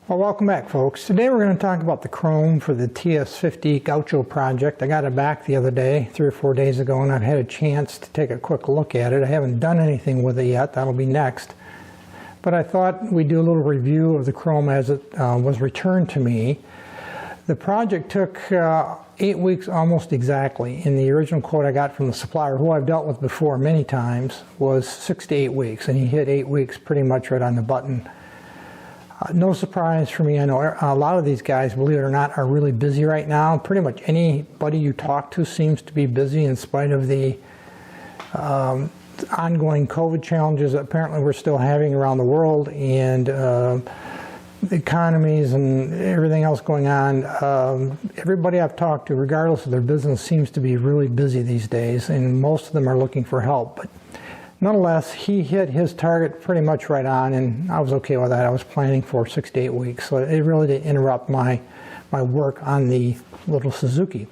Well, welcome back, folks. Today we're going to talk about the chrome for the TS50 Gaucho project. I got it back the other day, 3 or 4 days ago, and I've had a chance to take a quick look at it. I haven't done anything with it yet. That'll be next. But I thought we'd do a little review of the chrome as it was returned to me. The project took 8 weeks almost exactly. In the original quote I got from the supplier, who I've dealt with before many times, was 6 to 8 weeks, and he hit 8 weeks pretty much right on the button. No surprise for me. I know a lot of these guys, believe it or not, are really busy right now. Pretty much anybody you talk to seems to be busy in spite of the ongoing COVID challenges that apparently we're still having around the world, and the economies and everything else going on. Everybody I've talked to, regardless of their business, seems to be really busy these days, and most of them are looking for help. But nonetheless, he hit his target pretty much right on, and I was okay with that. I was planning for 6 to 8 weeks, so it really didn't interrupt my work on the little Suzuki.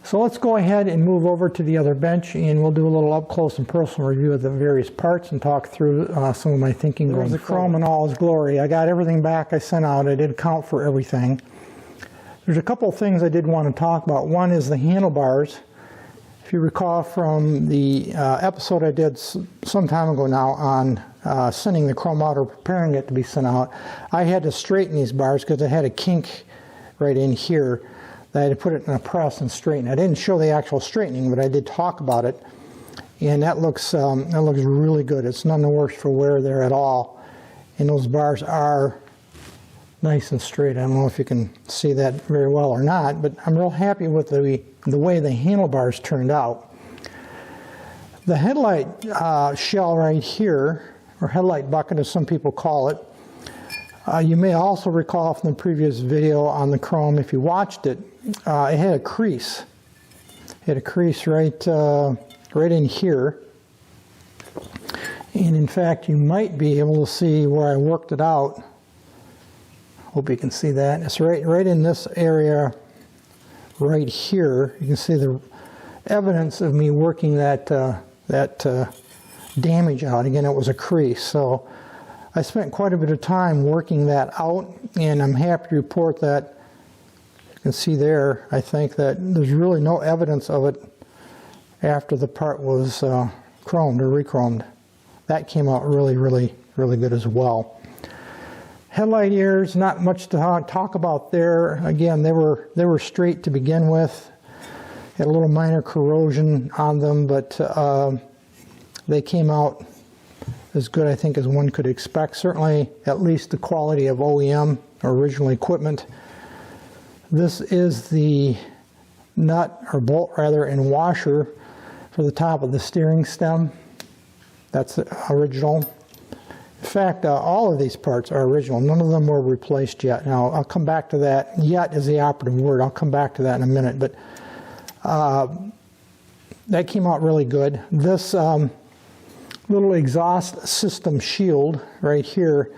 So let's go ahead and move over to the other bench, and we'll do a little up-close and personal review of the various parts and talk through some of my thinking going forward. The chrome in all its glory. I got everything back I sent out. I did count for everything. There's a couple of things I did want to talk about. One is the handlebars. If you recall from the episode I did some time ago now on sending the chrome out or preparing it to be sent out, I had to straighten these bars because I had a kink right in here that I had to put it in a press and straighten. I didn't show the actual straightening, but I did talk about it, and that looks really good. It's none the worse for wear there at all, and those bars are nice and straight. I don't know if you can see that very well or not, but I'm real happy with the way the handlebars turned out. The headlight shell right here, or headlight bucket as some people call it, you may also recall from the previous video on the chrome, if you watched it, it had a crease. It had a crease right in here. And in fact, you might be able to see where I worked it out. Hope you can see that. It's right in this area right here. You can see the evidence of me working that damage out. Again, it was a crease. So I spent quite a bit of time working that out, and I'm happy to report that you can see there, I think that there's really no evidence of it after the part was chromed or re-chromed. That came out really good as well. Headlight ears, not much to talk about there. Again, they were straight to begin with. Had a little minor corrosion on them, but they came out as good, I think, as one could expect. Certainly, at least the quality of OEM, or original equipment. This is the nut, or bolt rather, and washer for the top of the steering stem. That's the original. In fact, all of these parts are original. None of them were replaced yet. Now, I'll come back to that. Yet is the operative word. I'll come back to that in a minute. But that came out really good. This little exhaust system shield right here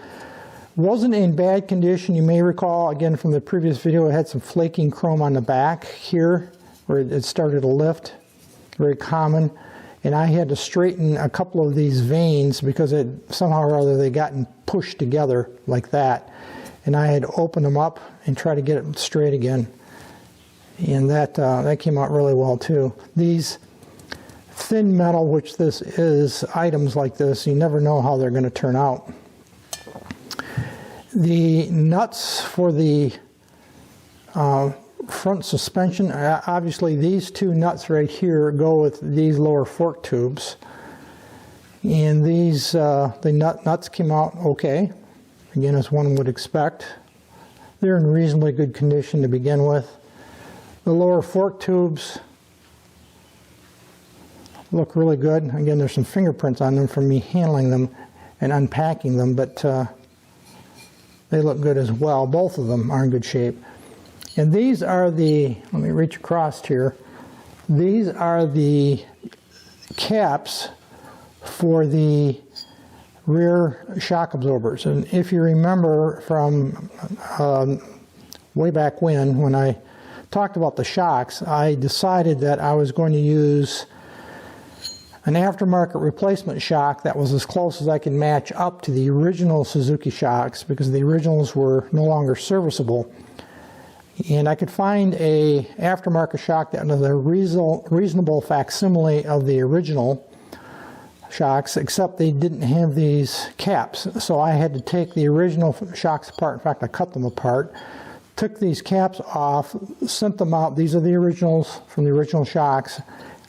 wasn't in bad condition. You may recall, again, from the previous video, it had some flaking chrome on the back here where it started to lift. Very common. And I had to straighten a couple of these vanes because somehow or other they gotten pushed together like that. And I had to open them up and try to get it straight again. And that came out really well too. These thin metal, which this is, items like this, you never know how they're going to turn out. The nuts for the front suspension, obviously these two nuts right here go with these lower fork tubes, and these the nuts came out okay, again, as one would expect. They're in reasonably good condition to begin with. The lower fork tubes look really good. Again, there's some fingerprints on them from me handling them and unpacking them, but they look good as well. Both of them are in good shape. And these are the, let me reach across here, these are the caps for the rear shock absorbers. And if you remember from way back when I talked about the shocks, I decided that I was going to use an aftermarket replacement shock that was as close as I could match up to the original Suzuki shocks, because the originals were no longer serviceable. And I could find a aftermarket shock that was a reasonable facsimile of the original shocks, except they didn't have these caps. So I had to take the original shocks apart. In fact, I cut them apart, took these caps off, sent them out. These are the originals from the original shocks.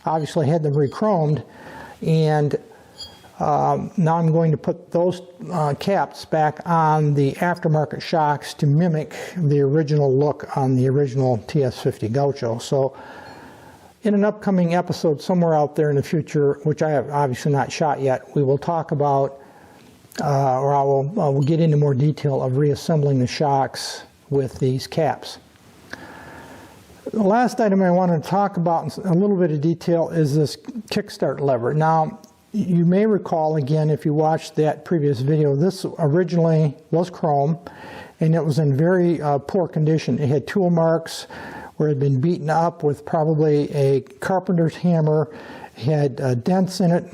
Obviously had them re-chromed, and now I'm going to put those caps back on the aftermarket shocks to mimic the original look on the original TS50 Gaucho. So in an upcoming episode somewhere out there in the future, which I have obviously not shot yet, we will talk about, or I will get into more detail of reassembling the shocks with these caps. The last item I want to talk about in a little bit of detail is this kickstart lever. Now, you may recall, again, if you watched that previous video, this originally was chrome, and it was in very poor condition. It had tool marks where it had been beaten up with probably a carpenter's hammer. It had dents in it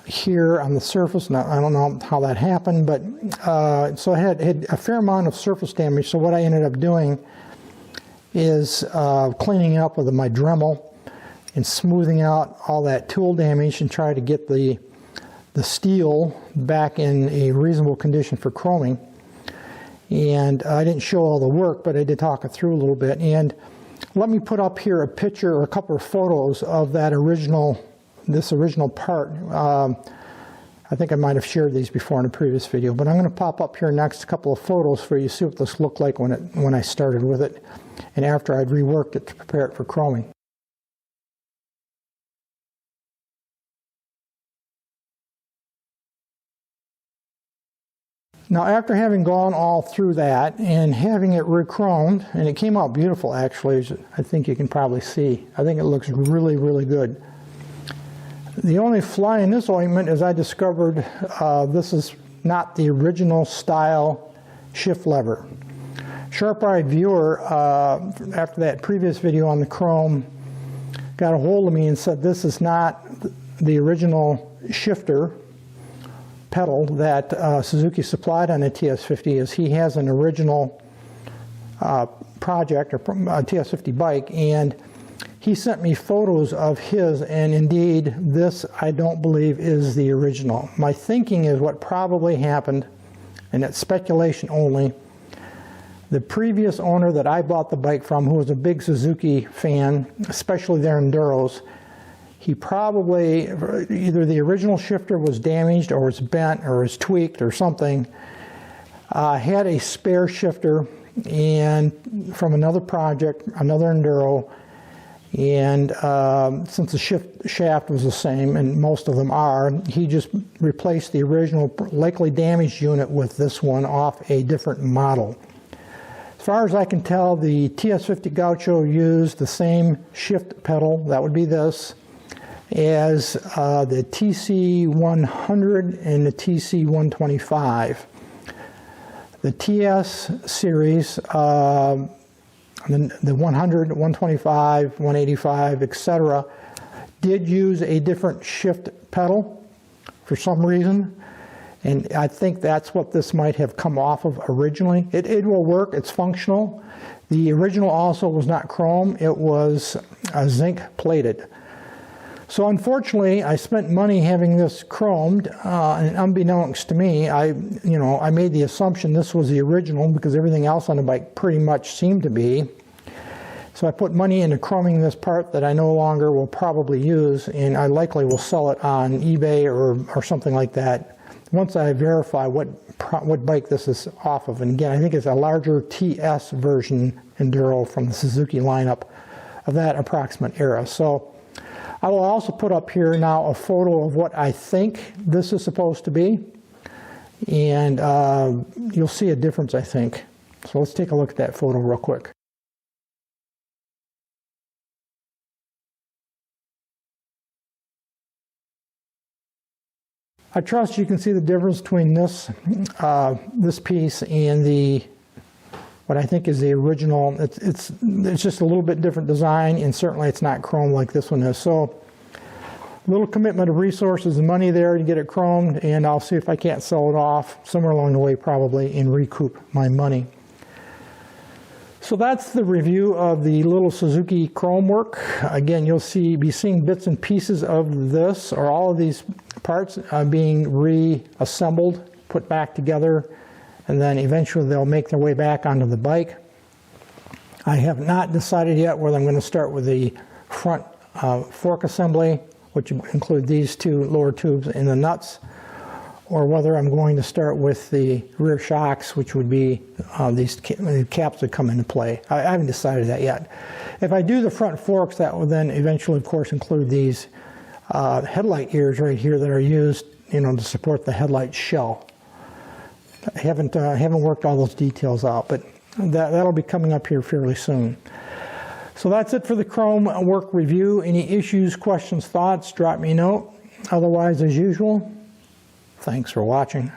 here on the surface. Now, I don't know how that happened, but so it had a fair amount of surface damage. So what I ended up doing is cleaning up with my Dremel and smoothing out all that tool damage and try to get the steel back in a reasonable condition for chroming. And I didn't show all the work, but I did talk it through a little bit. And let me put up here a picture or a couple of photos of that this original part. I think I might have shared these before in a previous video, but I'm going to pop up here next a couple of photos for you to see what this looked like when I started with it and after I'd reworked it to prepare it for chroming. Now, after having gone all through that and having it re-chromed, and it came out beautiful actually, as I think you can probably see. I think it looks really, really good. The only fly in this ointment is I discovered this is not the original style shift lever. Sharp-eyed viewer, after that previous video on the chrome, got a hold of me and said this is not the original shifter pedal that Suzuki supplied on the TS50, as he has an original project or TS50 bike, and he sent me photos of his, and indeed this I don't believe is the original. My thinking is what probably happened, and it's speculation only, the previous owner that I bought the bike from, who was a big Suzuki fan, especially their Enduros, he probably, either the original shifter was damaged or was bent or was tweaked or something, had a spare shifter and from another project, another Enduro, and since the shaft was the same, and most of them are, he just replaced the original likely damaged unit with this one off a different model. As far as I can tell, the TS50 Gaucho used the same shift pedal, that would be this, as the TC100 and the TC125. The TS series, the 100, 125, 185, etc., did use a different shift pedal for some reason, and I think that's what this might have come off of originally. It will work, it's functional. The original also was not chrome, it was zinc plated. So unfortunately, I spent money having this chromed, and unbeknownst to me, I made the assumption this was the original because everything else on the bike pretty much seemed to be. So I put money into chroming this part that I no longer will probably use, and I likely will sell it on eBay or something like that once I verify what bike this is off of. And again, I think it's a larger TS version Enduro from the Suzuki lineup of that approximate era. So I will also put up here now a photo of what I think this is supposed to be, and you'll see a difference, I think. So let's take a look at that photo real quick. I trust you can see the difference between this this piece and what I think is the original. It's just a little bit different design, and certainly it's not chrome like this one is. So Little commitment of resources and money there to get it chromed, and I'll see if I can't sell it off somewhere along the way probably and recoup my money. So that's the review of the little Suzuki chrome work. Again, you'll be seeing bits and pieces of this, or all of these parts being reassembled, put back together, and then eventually they'll make their way back onto the bike. I have not decided yet whether I'm going to start with the front fork assembly, which include these two lower tubes and the nuts, or whether I'm going to start with the rear shocks, which would be these caps that come into play. I haven't decided that yet. If I do the front forks, that will then eventually, of course, include these headlight ears right here that are used, to support the headlight shell. I haven't worked all those details out, but that'll be coming up here fairly soon. So that's it for the chrome work review. Any issues, questions, thoughts, drop me a note. Otherwise, as usual, thanks for watching.